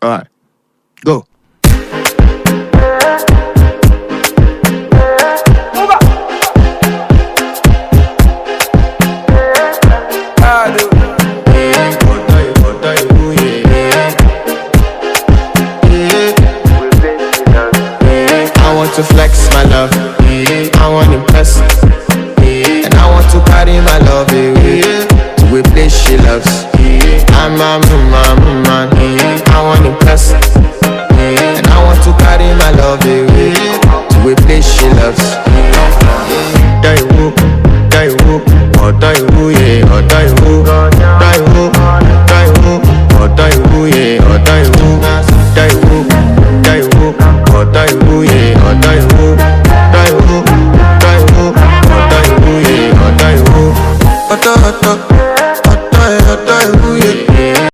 Alright, go. I want to flex my love, I want to impress, and I want to carry my love away to a place she loves. I'm a man, I want to impress, and I want to carry my love away to a place she loves. Die woo, oh die woo, yeah, oh die woo, die woo, oh die woo, yeah, oh die woo, die woo, oh die woo, yeah, oh die woo, die woo, oh die woo, yeah, oh die woo, oh die woo, oh die woo, yeah.